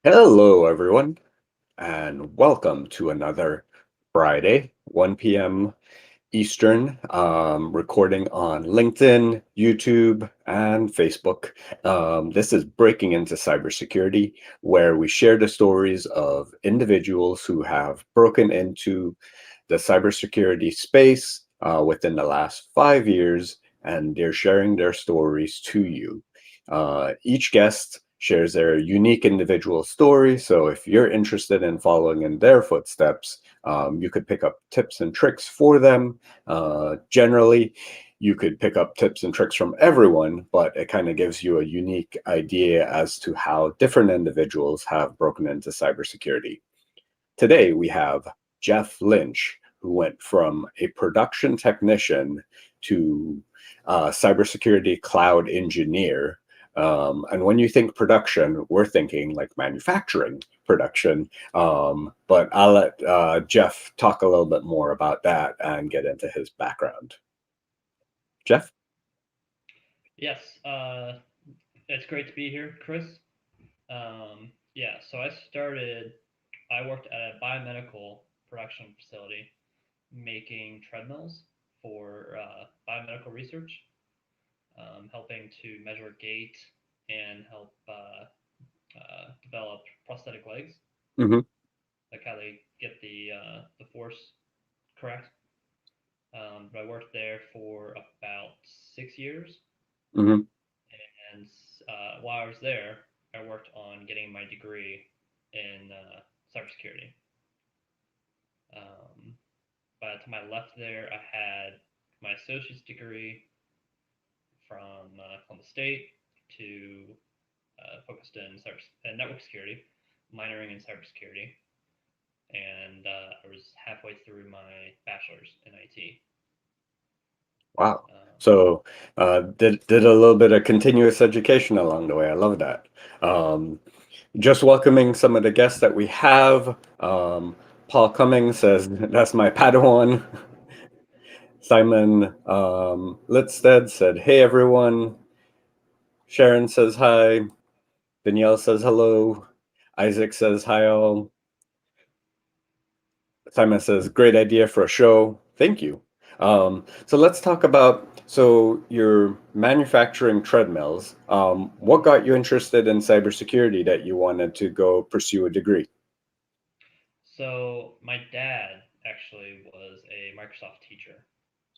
Hello, everyone, and welcome to another Friday, 1 p.m. Eastern, recording on LinkedIn, YouTube, and Facebook. This is Breaking Into Cybersecurity, where we share the stories of individuals who have broken into the cybersecurity space within the last 5 years, and they're sharing their stories to you. Each guest shares their unique individual story. So if you're interested in following in their footsteps, you could pick up tips and tricks for them. Generally, you could pick up tips and tricks from everyone, but it kind of gives you a unique idea as to how different individuals have broken into cybersecurity. Today, we have Jeff Lynch, who went from a production technician to cybersecurity cloud engineer. And when you think production, we're thinking like manufacturing production. But I'll let Jeff talk a little bit more about that and get into his background. Jeff? Yes, it's great to be here, Chris. Yeah, so I worked at a biomedical production facility making treadmills for biomedical research, helping to measure gait and help develop prosthetic legs, Hmm. like how they get the force correct. But I worked there for about 6 years, Hmm. and while I was there, I worked on getting my degree in cybersecurity. Um, by the time I left there, I had my associate's degree from the state to focused in network security, minoring in cybersecurity, and I was halfway through my bachelor's in IT. Wow. Um, So did a little bit of continuous education along the way. I love that. Um, just welcoming some of the guests that we have. Paul Cummings says, that's my Padawan. Simon Litstead said, hey, everyone. Sharon says hi. Danielle says hello. Isaac says hi, all. Simon says, great idea for a show. Thank you. So let's talk about, so you're manufacturing treadmills. What got you interested in cybersecurity that you wanted to go pursue a degree? so my dad actually was a Microsoft teacher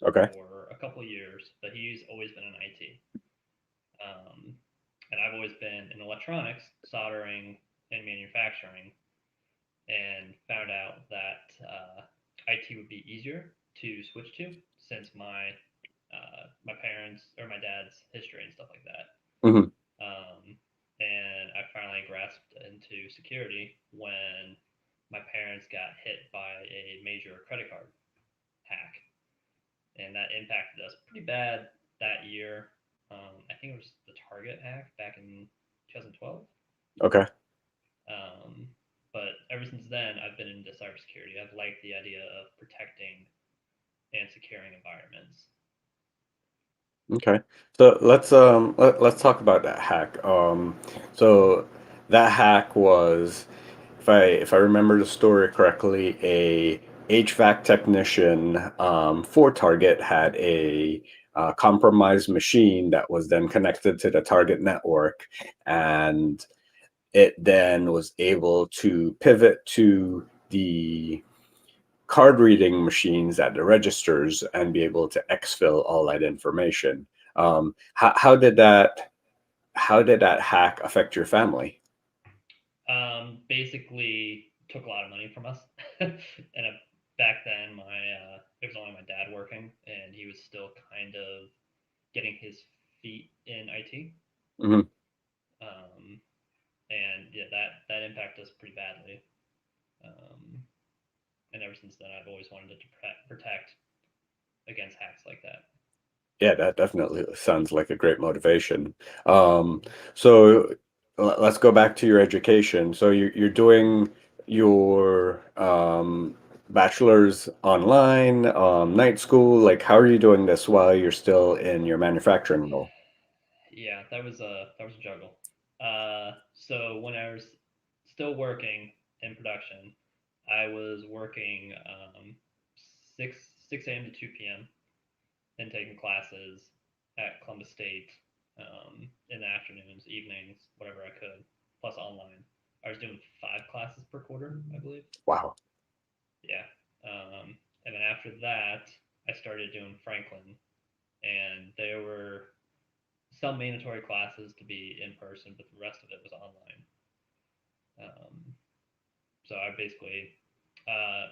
Okay. for a couple of years, but he's always been in IT. Um, and I've always been in electronics, soldering, and manufacturing, and found out that IT would be easier to switch to since my parents or my dad's history and stuff like that. Hmm. And I finally grasped into security when my parents got hit by a major credit card hack, and that impacted us pretty bad that year. I think it was the Target hack back in 2012. Okay. Um, but ever since then, I've been into cybersecurity. I've liked the idea of protecting and securing environments. Okay. So let's talk about that hack. So that hack was, if I remember the story correctly, a HVAC technician for Target had a compromised machine that was then connected to the Target network, and it then was able to pivot to the card reading machines at the registers and be able to exfil all that information. How did that hack affect your family? Basically, took a lot of money from us. And back then, my it was only my dad working, and he was still kind of getting his feet in IT. Hmm. Um, and yeah, that impacted us pretty badly. Um, and ever since then, I've always wanted to protect against hacks like that. Yeah, that definitely sounds like a great motivation. Um, so let's go back to your education. So you're doing your bachelor's online, night school. Like, how are you doing this while you're still in your manufacturing role? Yeah, that was a juggle. So when I was still working in production. I was working 6 a.m. to 2 p.m. and taking classes at Columbus State in the afternoons, evenings, whatever I could, plus online. I was doing 5 classes per quarter, I believe. Wow. Yeah. And then after that, I started doing Franklin, and there were some mandatory classes to be in person, but the rest of it was online. So I basically,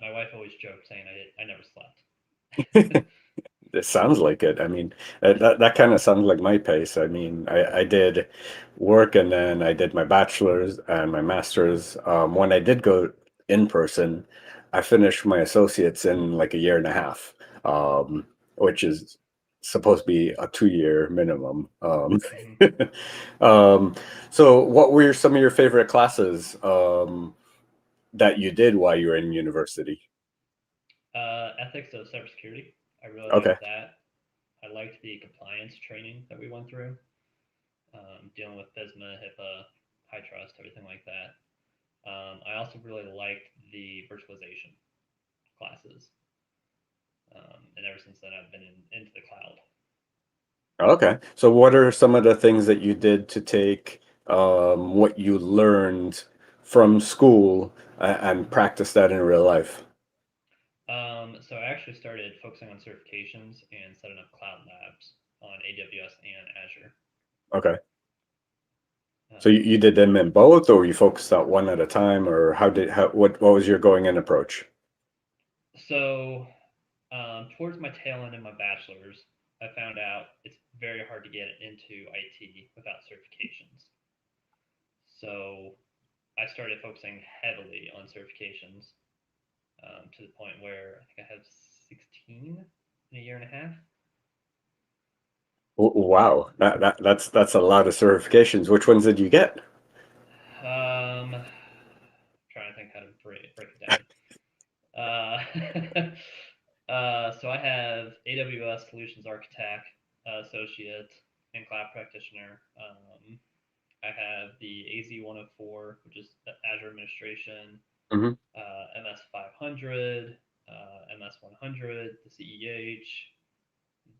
my wife always joked saying I never slept. It sounds like it. I mean, that kind of sounds like my pace. I mean, I did work and then I did my bachelor's and my master's. When I did go in person, I finished my associates in like a year and a half, which is supposed to be a 2 year minimum. Mm-hmm. Um, so what were some of your favorite classes that you did while you were in university? Ethics of cybersecurity. I really Okay. liked that. I liked the compliance training that we went through, dealing with FISMA, HIPAA, high trust, everything like that. I also really liked the virtualization classes, and ever since then I've been into the cloud. Okay. So what are some of the things that you did to take what you learned from school and practice that in real life? So I actually started focusing on certifications and setting up cloud labs on AWS and Azure. Okay. So you Um, did them in both, or you focused on one at a time, or what was your going in approach? so towards my tail end of my bachelor's, I found out it's very hard to get into IT without certifications. So I started focusing heavily on certifications to the point where I think I have 16 in a year and a half. Wow, that's a lot of certifications. Which ones did you get? Trying to think how to break it down. So I have AWS Solutions Architect, Associate, and Cloud Practitioner. I have the AZ 104, which is the Azure Administration, Hmm. MS 500, MS 100, the CEH,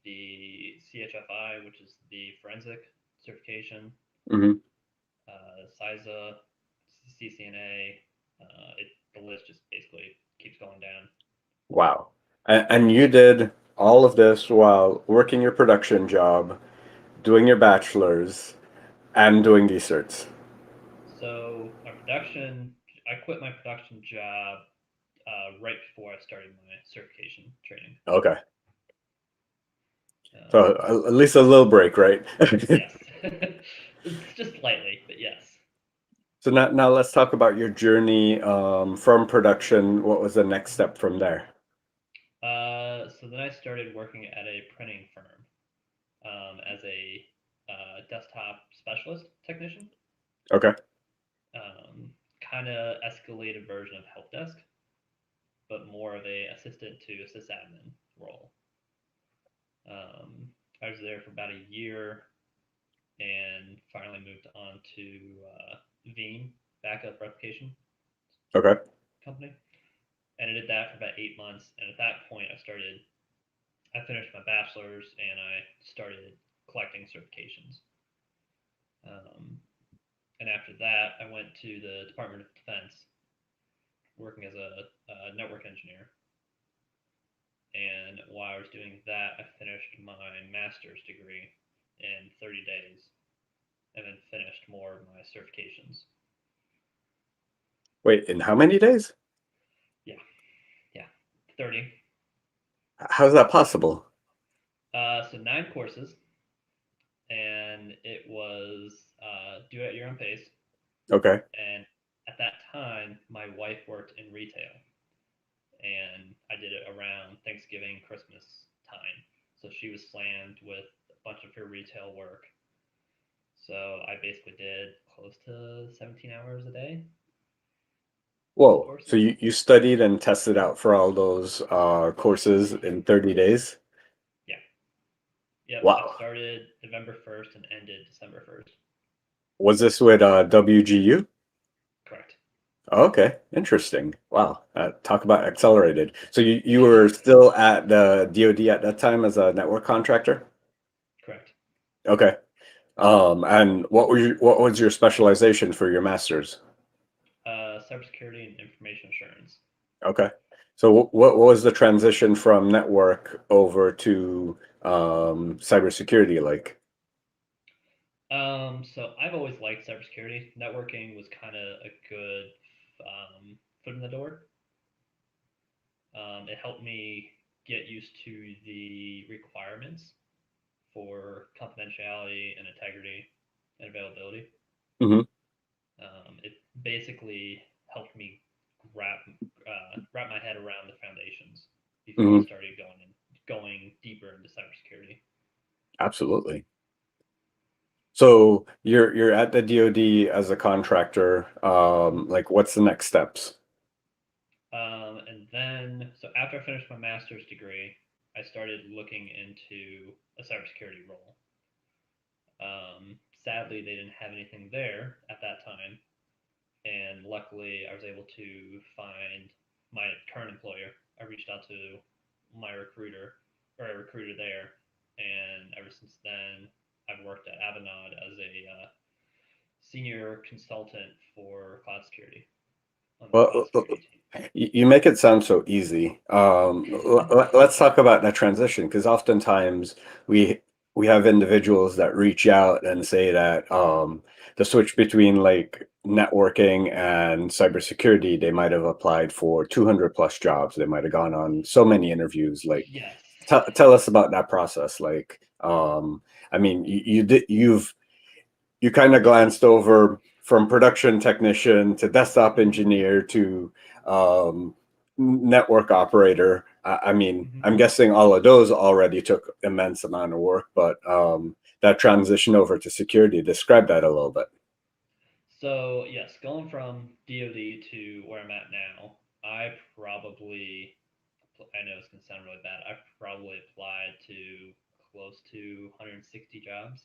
the CHFI, which is the Forensic Certification, Hmm. CISA, CCNA. The list just basically keeps going down. Wow. And you did all of this while working your production job, doing your bachelor's, and doing these certs. So I quit my production job right before I started my certification training. Okay. So Um, at least a little break, right? yes, it's just slightly, but yes. So now let's talk about your journey from production. What was the next step from there? So then I started working at a printing firm as a desktop specialist technician. Okay. Kind of escalated version of help desk, but more of a assistant to sysadmin role. I was there for about a year and finally moved on to Veeam, backup replication Okay. company. And I did that for about 8 months. And at that point, I finished my bachelor's and I started collecting certifications. Um, and after that, I went to the Department of Defense, working as a network engineer. And while I was doing that, I finished my master's degree in 30 days and then finished more of my certifications. Wait, in how many days? Yeah, yeah, 30. How's that possible? So 9 courses, and it was do it at your own pace. Okay. And at that time, my wife worked in retail, and I did it around Thanksgiving, Christmas time. So she was slammed with a bunch of her retail work. So I basically did close to 17 hours a day of Whoa. So courses. you studied and tested out for all those courses in 30 days? Yeah. Yep. I Wow. started November 1st and ended December 1st. Was this with WGU? Correct. Okay, interesting. Wow. Talk about accelerated. So you were still at the DoD at that time as a network contractor? Correct. Okay. And what was your specialization for your master's? Cybersecurity and information assurance. Okay. So what was the transition from network over to cybersecurity like? So I've always liked cybersecurity. Networking was kind of a good foot in the door. It helped me get used to the requirements for confidentiality and integrity and availability. Hmm. It basically helped me wrap my head around the foundations before I Hmm. started going deeper into cybersecurity. Absolutely. So you're at the DoD as a contractor. Like what's the next steps? And then, so after I finished my master's degree, I started looking into a cybersecurity role. Sadly, they didn't have anything there at that time, and luckily, I was able to find my current employer. I reached out to my recruiter, or a recruiter there, and ever since then, I've worked at Avanade as a senior consultant for cloud security on the cloud Well, security team. you make it sound so easy. Let's talk about that transition because oftentimes we we have individuals that reach out and say that the switch between like networking and cybersecurity, they might have applied for 200 plus jobs. They might have gone on so many interviews. Like, Yes. tell us about that process. Like, I mean, you kind of glanced over from production technician to desktop engineer to network operator. I mean, Mhm. I'm guessing all of those already took immense amount of work, but that transition over to security, describe that a little bit. So yes, going from DoD to where I'm at now, I know it's gonna sound really bad. I probably applied to close to 160 jobs.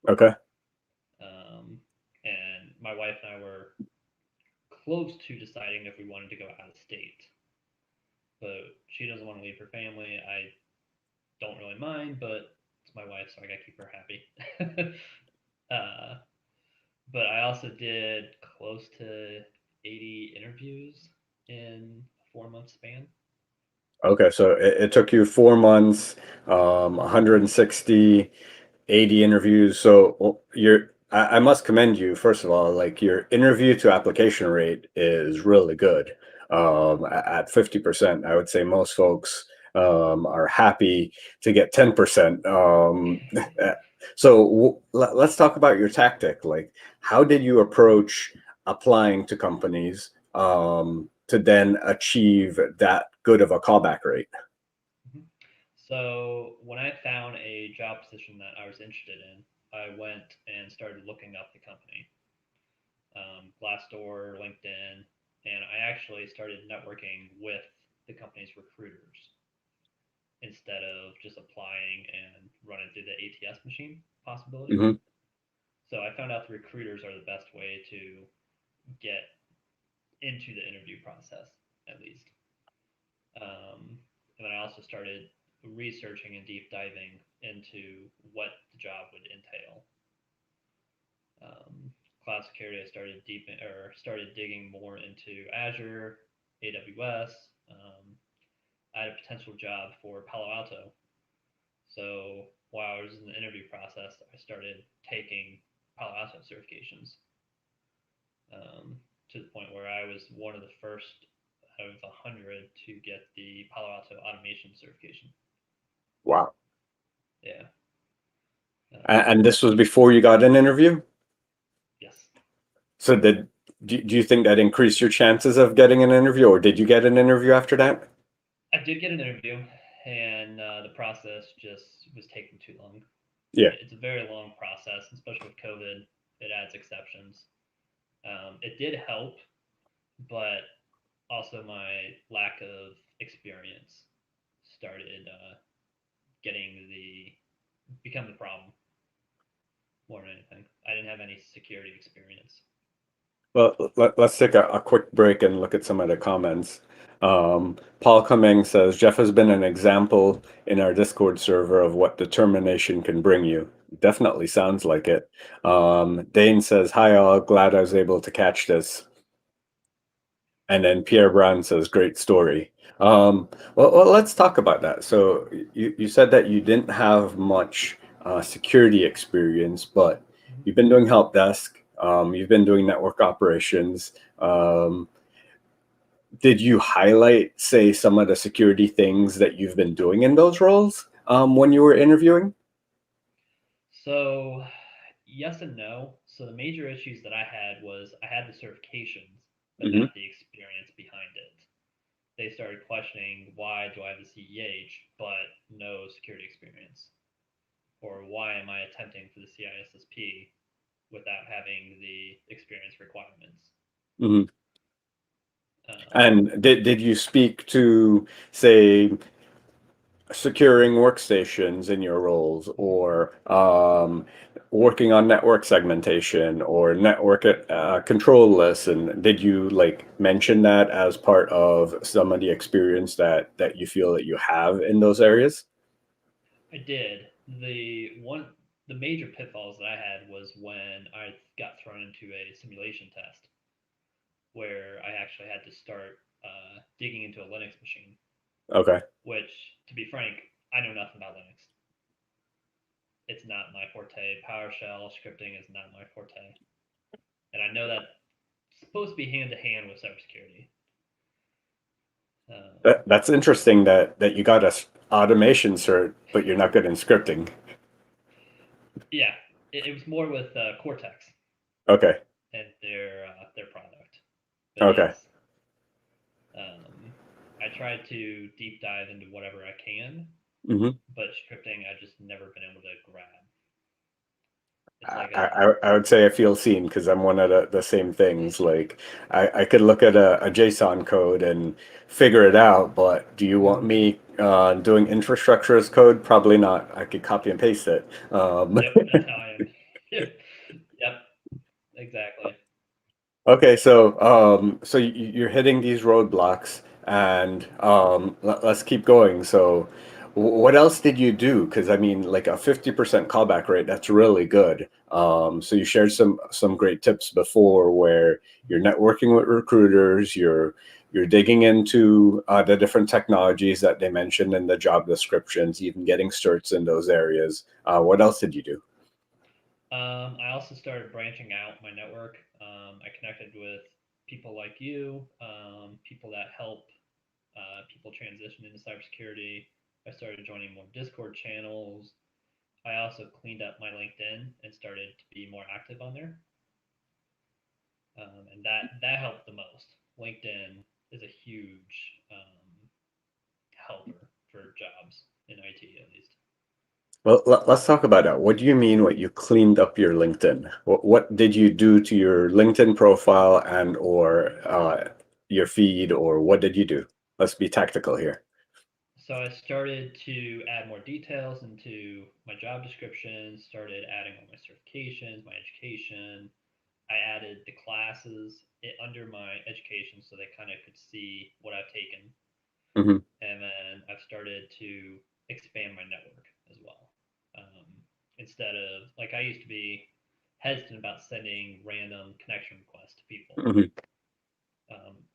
Okay. Um, and my wife and I were close to deciding if we wanted to go out of state, but she doesn't want to leave her family. I don't really mind, but it's my wife, so I gotta keep her happy. uh, but I also did close to 80 interviews in a 4 month span. Okay, so it took you 4 months, 160, 80 interviews. So I must commend you, first of all, like your interview to application rate is really good. At 50%, I would say most folks are happy to get 10%. So let's talk about your tactic. Like, how did you approach applying to companies to then achieve that good of a callback rate? Mhm. So when I found a job position that I was interested in, I went and started looking up the company, Glassdoor, LinkedIn, and I actually started networking with the company's recruiters instead of just applying and running through the ATS machine possibility. Hmm. So I found out the recruiters are the best way to get into the interview process, at least. And then I also started researching and deep diving into what the job would entail. Um, Cloud security, I started digging more into Azure, AWS. I had a potential job for Palo Alto. So while I was in the interview process, I started taking Palo Alto certifications, to the point where I was one of the first out of 100 to get the Palo Alto automation certification. Wow. Yeah. And Um, this was before you got an interview? yes. So do you think that increased your chances of getting an interview, or did you get an interview after that? I did get an interview, and the process just was taking too long. Yeah. It's a very long process, especially with COVID. It adds exceptions. It did help, but also my lack of experience started getting the become the problem more than anything. I didn't have any security experience. Well, let's take a quick break and look at some of the comments. Paul Cumming says, Jeff has been an example in our Discord server of what determination can bring you. Definitely sounds like it. Dane says, hi all, glad I was able to catch this. And then Pierre Brown says, great story. Well, let's talk about that. So you said that you didn't have much security experience, but Mhm. you've been doing help desk, you've been doing network operations. Did you highlight, say, some of the security things that you've been doing in those roles when you were interviewing? So, yes and no. So, the major issues that I had was I had the certifications, but Hmm. not the experience behind it. They started questioning why do I have the CEH but no security experience? Or why am I attempting for the CISSP without having the experience requirements? Hmm. Um, And did you speak to, say, securing workstations in your roles, or working on network segmentation or network control lists? And did you like mention that as part of some of the experience that you feel that you have in those areas? I did. The major pitfalls that I had was when I got thrown into a simulation test where I actually had to start digging into a Linux machine, Okay. which, to be frank, I know nothing about Linux. It's not my forte. PowerShell scripting is not my forte, and I know that's supposed to be hand to hand with cybersecurity. Um, That's interesting that you got a automation cert, but you're not good in scripting. yeah, it was more with Cortex Okay. and their product, but Okay. yes, I try to deep dive into whatever I can, Hmm. but scripting I just never been able to grab. It's I, like I would say I feel seen because I'm one of the same things. Like I could look at a JSON code and figure it out, but do you want Mhm. me doing infrastructure as code? Probably not. I could copy and paste it. Yep, that's how I am. Yep, exactly. Okay, so you're hitting these roadblocks, and let's keep going. So, what else did you do? Because I mean, like a 50% callback rate, that's really good. So you shared some great tips before, where you're networking with recruiters, you're digging into the different technologies that they mentioned in the job descriptions, even getting certs in those areas. What else did you do? I also started branching out my network. I connected with people like you, people that help people transition into cybersecurity. I started joining more Discord channels. I also cleaned up my LinkedIn and started to be more active on there, and that helped the most. LinkedIn is a huge helper for jobs in IT, at least. Well, let's talk about that. What do you mean what you cleaned up your LinkedIn? What did you do to your LinkedIn profile and or your feed, or what did you do? Let's be tactical here. So I started to add more details into my job description, started adding all my certifications, my education. I added the classes under my education so they kind of could see what I've taken. Hmm. And then I've started to expand my network as well. Um, Instead of, like, I used to be hesitant about sending random connection requests to people Hmm.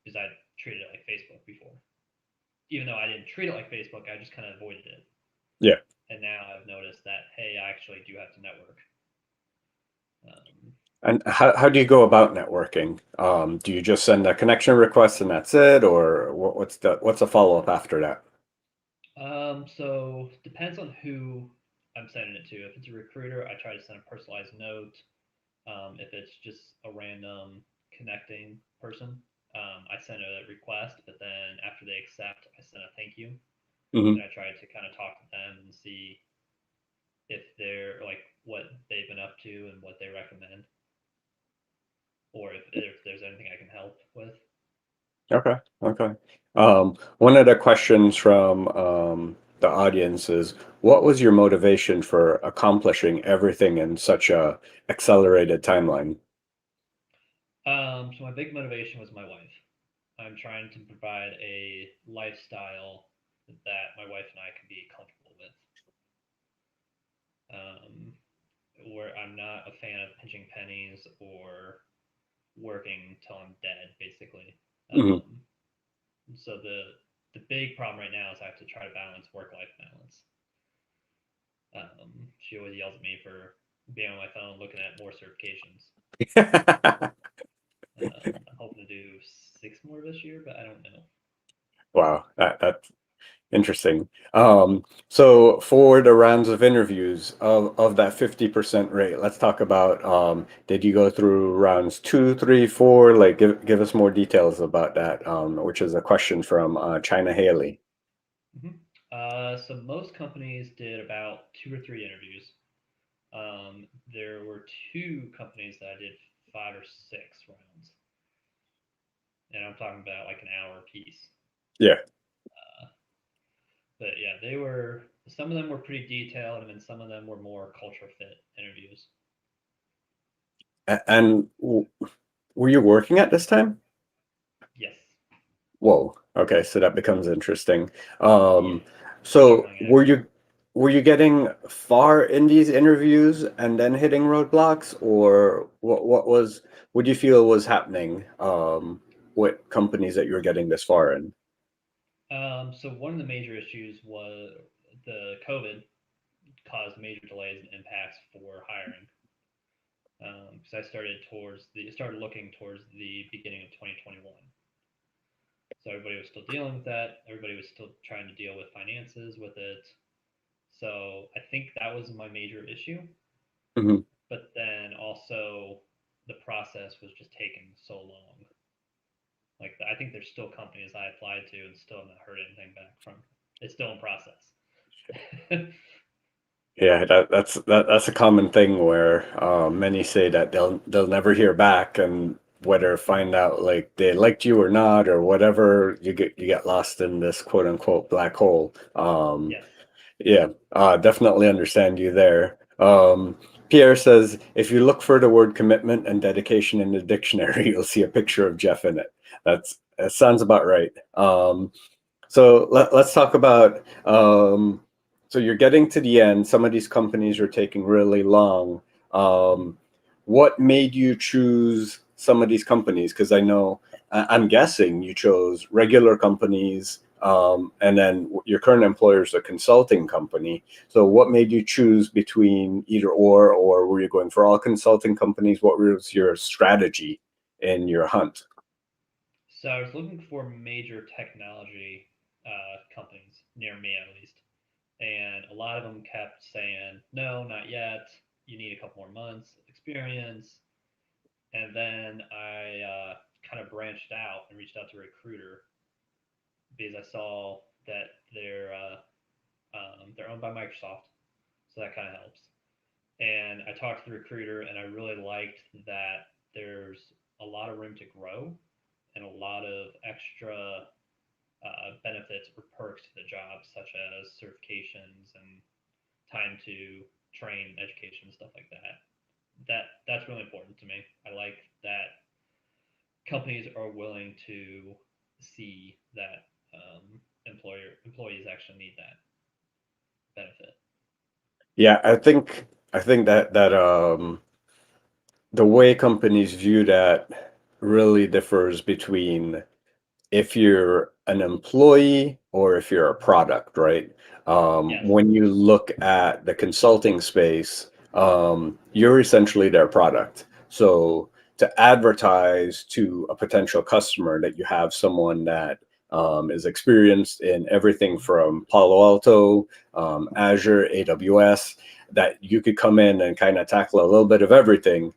because I treated it like Facebook before. Even though I didn't treat it like Facebook, I just kind of avoided it. Yeah. And now I've noticed that, hey, I actually do have to network. Um, And how do you go about networking? Do you just send a connection request and that's it, or what's the follow up after that? so depends on who I'm sending it to. If it's a recruiter, I try to send a personalized note. If it's just a random connecting person, I send a request, but then after they accept, I send a thank you, Hmm. and I try to kind of talk to them and see if they're like what they've been up to and what they recommend, or if there's anything I can help with. Okay. Okay. One of the questions from the audience is, what was your motivation for accomplishing everything in such a accelerated timeline? So my big motivation was my wife. I'm trying to provide a lifestyle that my wife and I can be comfortable with. Um, where I'm not a fan of pinching pennies or working till I'm dead, basically. Mhm. Um, so the big problem right now is I have to try to balance work life balance. She always yells at me for being on my phone looking at more certifications. I'm hoping to do 6 more this year, but I don't know. Wow, that's interesting. So for the rounds of interviews of that 50% rate, let's talk about did you go through rounds two, three, four? Like give us more details about that, which is a question from China Haley. So most companies did about 2 or 3 interviews. There were 2 companies that I did 5 or 6 rounds, and I'm talking about like an hour a piece. Yeah. Uh, but yeah, they were some of them were pretty detailed, and then some of them were more culture fit interviews. And were you working at this time? Yes, Whoa. Okay, so that becomes interesting. yeah, So struggling were actor. you getting far in these interviews and then hitting roadblocks, or what do you feel was happening with companies that you were getting this far in? So one of the major issues was the COVID caused major delays and impacts for hiring. Because I started looking towards the beginning of 2021. So everybody was still dealing with that. Everybody was still trying to deal with finances with it. So I think that was my major issue. Hmm. But then also the process was just taking so long. Like I think there's still companies I applied to and still have not heard anything back from. It's still in process. Yeah, that's a common thing where many say that they'll never hear back, and whether find out like they liked you or not or whatever, you get lost in this quote unquote black hole. Yes. Yeah, definitely understand you there. Pierre says if you look for the word commitment and dedication in the dictionary, you'll see a picture of Jeff in it. That sounds about right. So let's talk about. So you're getting to the end. Some of these companies are taking really long. Um, what made you choose some of these companies? Because I know I'm guessing you chose regular companies, and then your current employer is a consulting company. So what made you choose between either or were you going for all consulting companies? What was your strategy in your hunt? So I was looking for major technology companies near me, at least, and a lot of them kept saying, "No, not yet. You need a couple more months of experience." And then I kind of branched out and reached out to a recruiter because I saw that they're owned by Microsoft, so that kind of helps. And I talked to the recruiter, and I really liked that there's a lot of room to grow and a lot of extra benefits or perks to the job, such as certifications and time to train, education, and stuff like that. That's really important to me. I like that companies are willing to see that employees actually need that benefit. Yeah, I think that the way companies view that really differs between if you're an employee or if you're a product, right? Yes. When you look at the consulting space, you're essentially their product. So to advertise to a potential customer that you have someone that is experienced in everything from Palo Alto, Azure, AWS, that you could come in and kind of tackle a little bit of everything.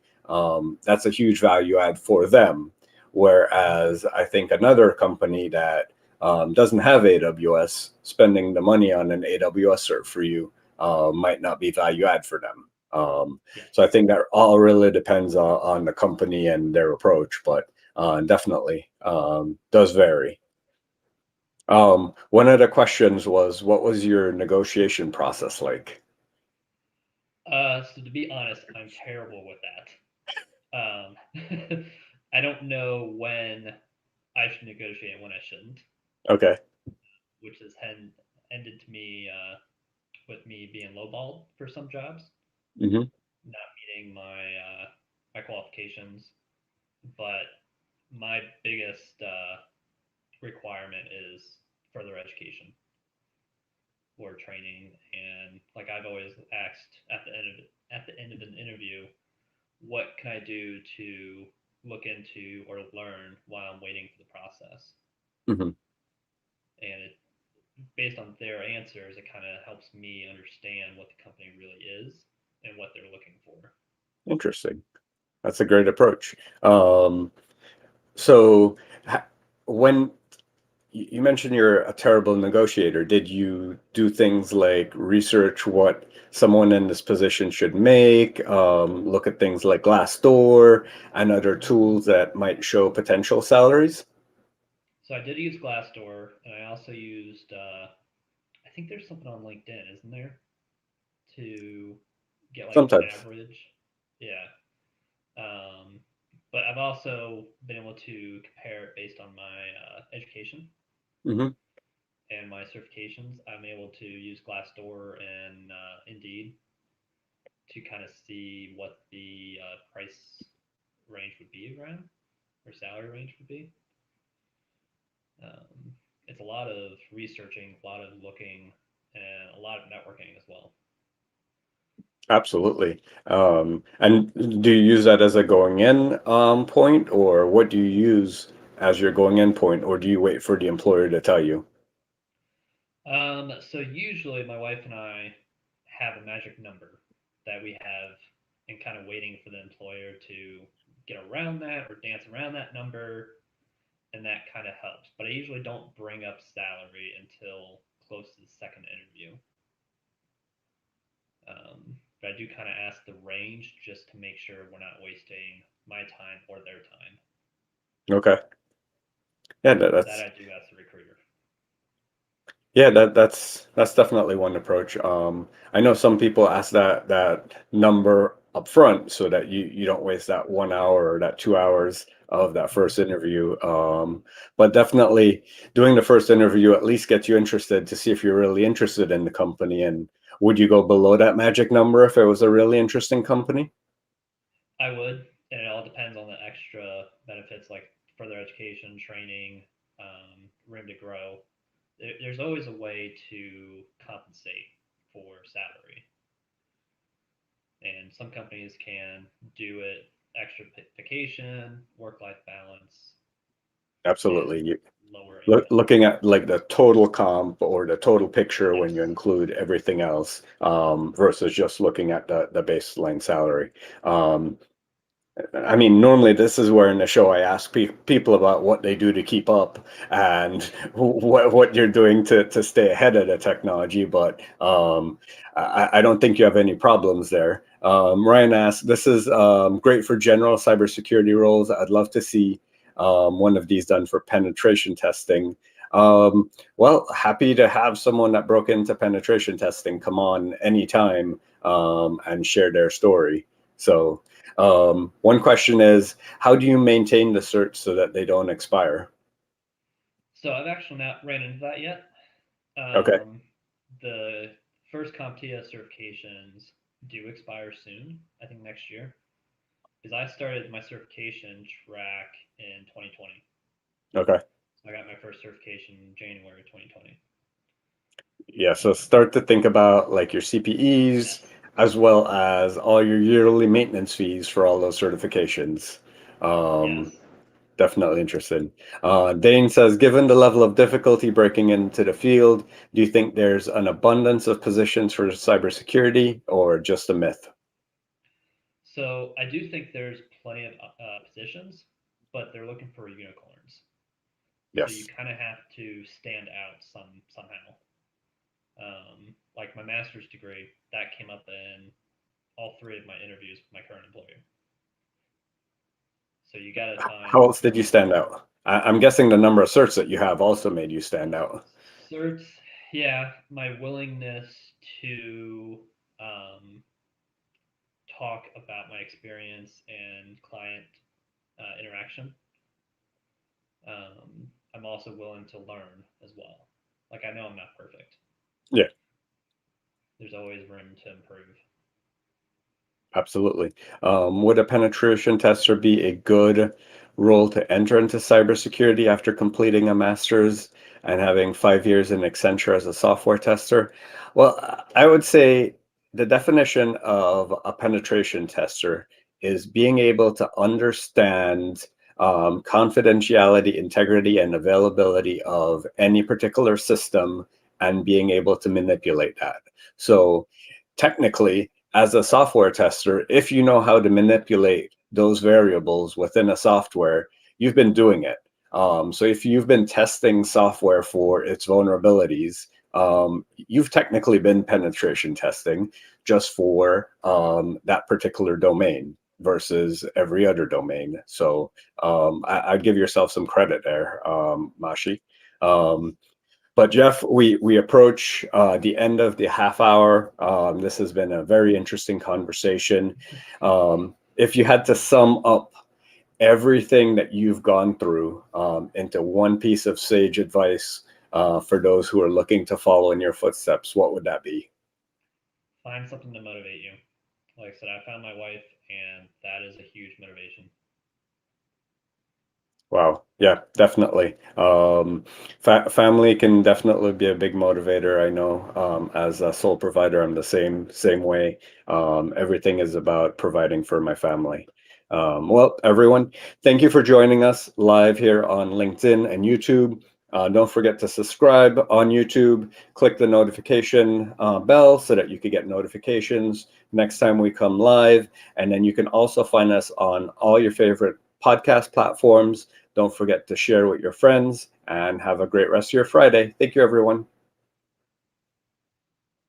That's a huge value add for them. Whereas I think another company that doesn't have AWS, spending the money on an AWS cert for you might not be value add for them. Yes. So I think that all really depends on the company and their approach, but definitely does vary. One of the questions was, what was your negotiation process like? So to be honest, I'm terrible with that. I don't know when I should negotiate and when I shouldn't, Okay. which has ended to me with me being lowballed for some jobs, Hmm. not meeting my qualifications. But my biggest requirement is further education or training, and like I've always asked at the end of an interview, what can I do to look into or learn while I'm waiting for the process? Hmm. And it, based on their answers, it kind of helps me understand what the company really is and what they're looking for. Interesting. That's a great approach. So ha- when you mentioned you're a terrible negotiator, did you do things like research what someone in this position should make, look at things like Glassdoor and other tools that might show potential salaries? So I did use Glassdoor, and I also used I think there's something on LinkedIn, isn't there, to get like an Sometimes. average? Yeah. Um, but I've also been able to compare it based on my education Hmm. and my certifications. I'm able to use Glassdoor and Indeed to kind of see what the price range would be around or salary range would be. Um, it's a lot of researching, a lot of looking, and a lot of networking as well. Absolutely. And do you use that as a going in point, or what do you use as your going in point, or do you wait for the employer to tell you? So usually my wife and I have a magic number that we have and kind of waiting for the employer to get around that or dance around that number, and that kind of helps. But I usually don't bring up salary until close to the second interview. But I do kind of ask the range just to make sure we're not wasting my time or their time. Okay. Yeah, That that's I do ask the recruiter. yeah, that's definitely one approach. I know some people ask that number up front so that you don't waste that 1 hour or that 2 hours of that first Mm-hmm. interview. But definitely doing the first interview at least gets you interested to see if you're really interested in the company. And would you go below that magic number if it was a really interesting company? I would, and it all depends on the extra benefits like further education, training, room to grow. There's always a way to compensate for salary, and some companies can do it extra vacation, work-life balance, and Absolutely. lower income. Looking at like the total comp or the total picture when you Yes. include everything else, versus just looking at the baseline salary. Um, I mean, normally this is where in the show I ask people about what they do to keep up and what you're doing to stay ahead of the technology. But I don't think you have any problems there. Ryan asked, "This is great for general cybersecurity roles. I'd love to see one of these done for penetration testing." Well, happy to have someone that broke into penetration testing come on anytime and share their story. So. One question is, how do you maintain the certs so that they don't expire? So I've actually not ran into that yet. Okay. Um, the first CompTIA certifications do expire soon. I think next year, because I started my certification track in 2020. Okay. So I got my first certification in January 2020. Yeah. So start to think about like your CPEs Yes. as well as all your yearly maintenance fees for all those certifications. Um, Yes. Definitely interested. Dane says, given the level of difficulty breaking into the field, do you think there's an abundance of positions for cybersecurity or just a myth? So I do think there's plenty of positions, but they're looking for unicorns. So you Yes. kind of have to stand out somehow. Like my master's degree, that came up in all three of my interviews with my current employer. So you got to How find else did you stand out? I'm guessing the number of certs that you have also made you stand out. certs. Yeah, my willingness to um, talk about my experience and client. interaction. I'm also willing to learn as well. Like, I know I'm not perfect. Yeah. There's always room to improve. Absolutely. Would a penetration tester be a good role to enter into cybersecurity after completing a master's and having 5 years in Accenture as a software tester? Well, I would say the definition of a penetration tester is being able to understand confidentiality, integrity, and availability of any particular system and being able to manipulate that. So technically, as a software tester, if you know how to manipulate those variables within a software, you've been doing it. So if you've been testing software for its vulnerabilities, you've technically been penetration testing just for that particular domain versus every other domain. So I'd give yourself some credit there, Mashi. Um, but Jeff, we approach the end of the half hour. This has been a very interesting conversation. If you had to sum up everything that you've gone through into one piece of sage advice for those who are looking to follow in your footsteps, what would that be? Find something to motivate you. Like I said, I found my wife, and that is a huge motivation. Wow. Yeah, definitely. Family can definitely be a big motivator. I know, as a sole provider, I'm the same way. Everything is about providing for my family. Well, everyone, thank you for joining us live here on LinkedIn and YouTube. Don't forget to subscribe on YouTube. Click the notification bell so that you can get notifications next time we come live. And then you can also find us on all your favorite podcast platforms. Don't forget to share with your friends and have a great rest of your Friday. Thank you, everyone.